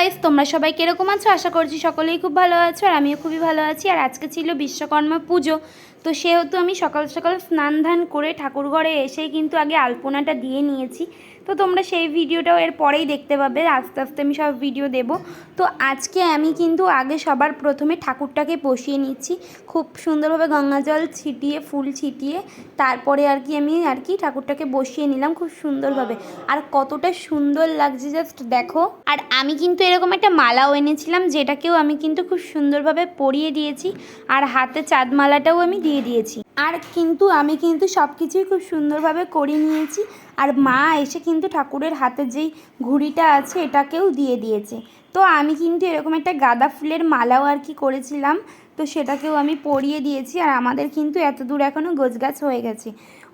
Guys, তোমরা সবাই কিরকম আছো? আশা করছি সকলেই খুব ভালো আছো আর আমিও খুবই ভালো আছি। আর আজকে ছিল বিশ্বকর্মা পুজো, তো সেহেতু আমি সকাল সকাল স্নান ধান করে ঠাকুর ঘরে এসেই কিন্তু আগে আলপনাটা দিয়ে নিয়েছি। তো তোমরা সেই ভিডিওটাও এর পরেই দেখতে পাবে, আস্তে আস্তে আমি সব ভিডিও দেব। তো আজকে আমি কিন্তু আগে সবার প্রথমে ঠাকুরটাকে বসিয়ে নিচ্ছি, খুব সুন্দরভাবে গঙ্গা জল ছিটিয়ে ফুল ছিটিয়ে তারপরে আমি ঠাকুরটাকে বসিয়ে নিলাম খুব সুন্দরভাবে। আর কতটা সুন্দর লাগছে জাস্ট দেখো। আর আমি কিন্তু এরকম একটা মালাও এনেছিলাম, যেটাকেও আমি কিন্তু খুব সুন্দরভাবে পরিয়ে দিয়েছি, আর হাতে চাঁদ মালাটাও আমি দিয়ে দিয়েছি। আর কিন্তু আমি কিন্তু সব কিছুই খুব সুন্দরভাবে করে নিয়েছি। আর মা এসে কিন্তু ঠাকুরের হাতে যেই ঘুড়িটা আছে এটাকেও দিয়ে দিয়েছে। তো আমি কিন্তু এরকম একটা গাঁদা ফুলের মালাও করেছিলাম, তো সেটাকেও আমি পরিয়ে দিয়েছি। আর আমাদের কিন্তু এত দূর এখনও গোছগাছ হয়ে গেছে,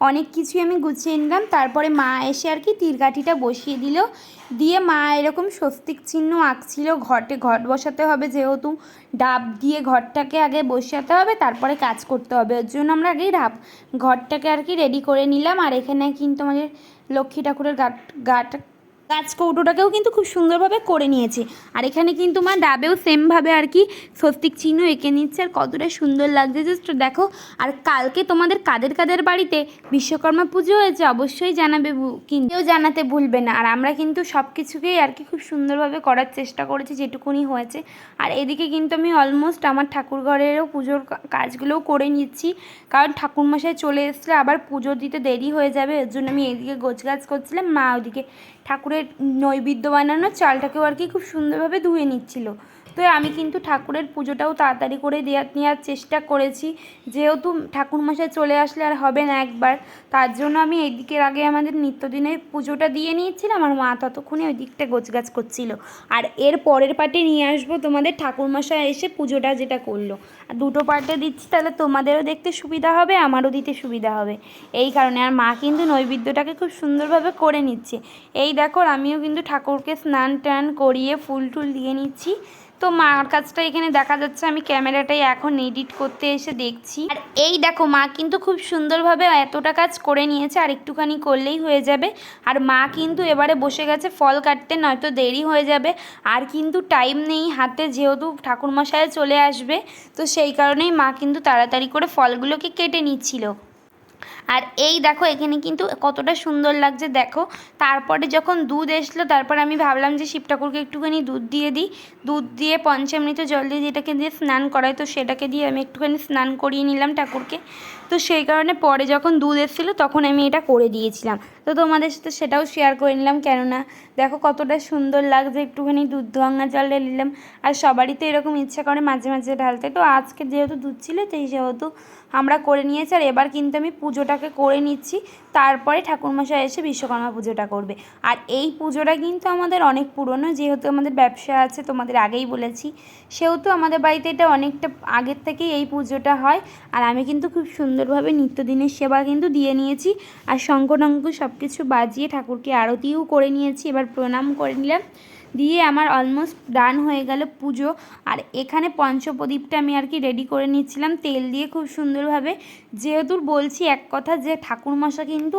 অনেক কিছুই আমি গুছিয়ে নিলাম। তারপরে মা এসে তীরকাঠিটা বসিয়ে দিল, দিয়ে মা এরকম স্বস্তিক চিহ্ন আঁকছিল। ঘট বসাতে হবে, যেহেতু ডাব দিয়ে ঘরটাকে আগে বসাতে হবে, তারপরে কাজ করতে হবে। ওর জন্য আমরা আগেই ঘরটাকে রেডি করে নিলাম। আর এখানে কিন্তু আমাদের লক্ষ্মী ঠাকুরের গাছ কৌটোটাকেও কিন্তু খুব সুন্দরভাবে করে নিয়েছি। আর এখানে কিন্তু মা ডাবেও সেমভাবে স্বস্তিক চিহ্ন এঁকে নিচ্ছে। আর কতটা সুন্দর লাগছে জাস্ট দেখো। আর কালকে তোমাদের কাদের কাদের বাড়িতে বিশ্বকর্মা পুজো হয়েছে অবশ্যই জানাবে, কিন্তু কেউ জানাতে ভুলবে না। আর আমরা কিন্তু সব কিছুকেই খুব সুন্দরভাবে করার চেষ্টা করেছি যেটুকুনি হয়েছে। আর এদিকে কিন্তু আমি অলমোস্ট আমার ঠাকুর ঘরেরও পুজোর কাজগুলোও করে নিচ্ছি, কারণ ঠাকুরমশাই চলে এসলে আবার পুজো দিতে দেরি হয়ে যাবে। এর জন্য আমি এদিকে গোছগাছ করছিলাম, মা ওদিকে ঠাকুরের নৈবেদ্য বানানোর চালটাকেও খুব সুন্দরভাবে ধুয়ে নিচ্ছিল। তো আমি কিন্তু ঠাকুরের পুজোটাও তাড়াতাড়ি করে নেওয়ার চেষ্টা করেছি, যেহেতু ঠাকুরমশাই চলে আসলে আর হবে না একবার। তার জন্য আমি এদিকের আগে আমাদের নিত্যদিনের পুজোটা দিয়ে নিয়েছিলাম, আর মা ততক্ষণে ওই দিকটা গোছগাছ করছিল। আর এর পরের পার্টে নিয়ে আসবো তোমাদের ঠাকুরমশাই এসে পুজোটা যেটা করলো। আর দুটো পার্টে দিচ্ছি, তাহলে তোমাদেরও দেখতে সুবিধা হবে, আমারও দিতে সুবিধা হবে, এই কারণে। আর মা কিন্তু নৈবেদ্যটাকে খুব সুন্দরভাবে করে নিচ্ছে। এই দেখো, আমিও কিন্তু ঠাকুরকে স্নান টান করিয়ে ফুল টুল দিয়ে নিচ্ছি। তো মার কাজটা এখানে দেখা যাচ্ছে, আমি ক্যামেরাটাই এখন এডিট করতে এসে দেখছি। আর এই দেখো, মা কিন্তু খুব সুন্দরভাবে এতটা কাজ করে নিয়েছে, আর একটুখানি করলেই হয়ে যাবে। আর মা কিন্তু এবারে বসে গেছে ফল কাটতে, নয়তো দেরি হয়ে যাবে। আর কিন্তু টাইম নেই হাতে, যেহেতু ঠাকুরমশাই চলে আসবে, তো সেই কারণেই মা কিন্তু তাড়াতাড়ি করে ফলগুলোকে কেটে নিচ্ছিল। আর এই দেখো, এখানে কিন্তু কতটা সুন্দর লাগছে দেখো। তারপরে যখন দুধ এসলো, তারপর আমি ভাবলাম যে শিব ঠাকুরকে একটুখানি দুধ দিয়ে দিই। দুধ দিয়ে পঞ্চামৃত জল দিয়ে যেটাকে দিয়ে স্নান করাই, তো সেটাকে দিয়ে আমি একটুখানি স্নান করিয়ে নিলাম ঠাকুরকে। তো সেই কারণে পরে যখন দুধ এসেছিলো তখন আমি এটা করে দিয়েছিলাম। তো তোমাদের সাথে সেটাও শেয়ার করে নিলাম, কেননা দেখো কতটা সুন্দর লাগছে। একটুখানি দুধ গঙ্গা জল ঢেলে নিলাম। আর সবারই তো এরকম ইচ্ছা করে মাঝে মাঝে ঢালতে, তো আজকে যেহেতু দুধ ছিল তাই সেহেতু আমরা করে নিয়েছি। আর এবার কিন্তু আমি পুজোটাকে করে নিচ্ছি, তারপরে ঠাকুরমশাই এসে বিশ্বকর্মা পুজোটা করবে। আর এই পুজোটা কিন্তু আমাদের অনেক পুরনো, যেহেতু আমাদের ব্যবসা আছে, তোমাদের আগেই বলেছি, সেহেতু আমাদের বাড়িতে এটা অনেকটা আগের থেকেই এই পুজোটা হয়। আর আমি কিন্তু খুব সুন্দরভাবে নিত্যদিনের সেবা কিন্তু দিয়ে নিয়েছি। আর শঙ্খ টঙ্খ সব কিছু বাজিয়ে ঠাকুরকে আরতিও করে নিয়েছি। এবার প্রণাম করে নিলাম, দিয়ে আমার অলমোস্ট ডান হয়ে গেল পুজো। আর এখানে পঞ্চপ্রদীপটা আমি রেডি করে নিচ্ছিলাম তেল দিয়ে খুব সুন্দরভাবে। যেহেতু বলছি এক কথা যে ঠাকুরমশাই কিন্তু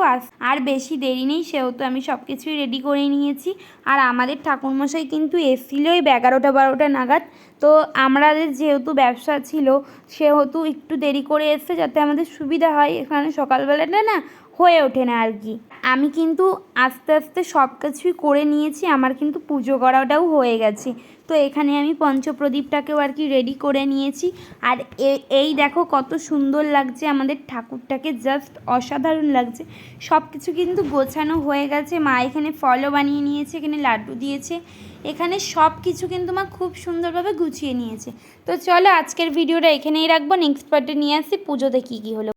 আর বেশি দেরি নেই, সেহেতু আমি সব কিছুই রেডি করে নিয়েছি। আর আমাদের ঠাকুরমশাই কিন্তু এসেছিল ওই 11টা-12টা নাগাদ। তো আমাদের যেহেতু ব্যবসা ছিল, সেহেতু একটু দেরি করে এসছে, যাতে আমাদের সুবিধা হয়, এখানে সকালবেলাটা না হয়ে ওঠে না আমি কিন্তু আস্তে আস্তে সব কিছুই করে নিয়েছি, আমার কিন্তু পুজো করাটাও হয়ে গেছে। তো এখানে আমি পঞ্চপ্রদীপটাকেও রেডি করে নিয়েছি। আর এই দেখো কত সুন্দর লাগছে আমাদের ঠাকুরটাকে, জাস্ট অসাধারণ লাগছে। সব কিছু কিন্তু গোছানো হয়ে গেছে। মা এখানে ফলও বানিয়ে নিয়েছে, এখানে লাড্ডু দিয়েছে, এখানে সব কিছু কিন্তু মা খুব সুন্দরভাবে গুছিয়ে নিয়েছে। তো চলো আজকের ভিডিওটা এখানেই রাখবো, নেক্সট পার্টে নিয়ে আসি পুজোতে কী কী হলো।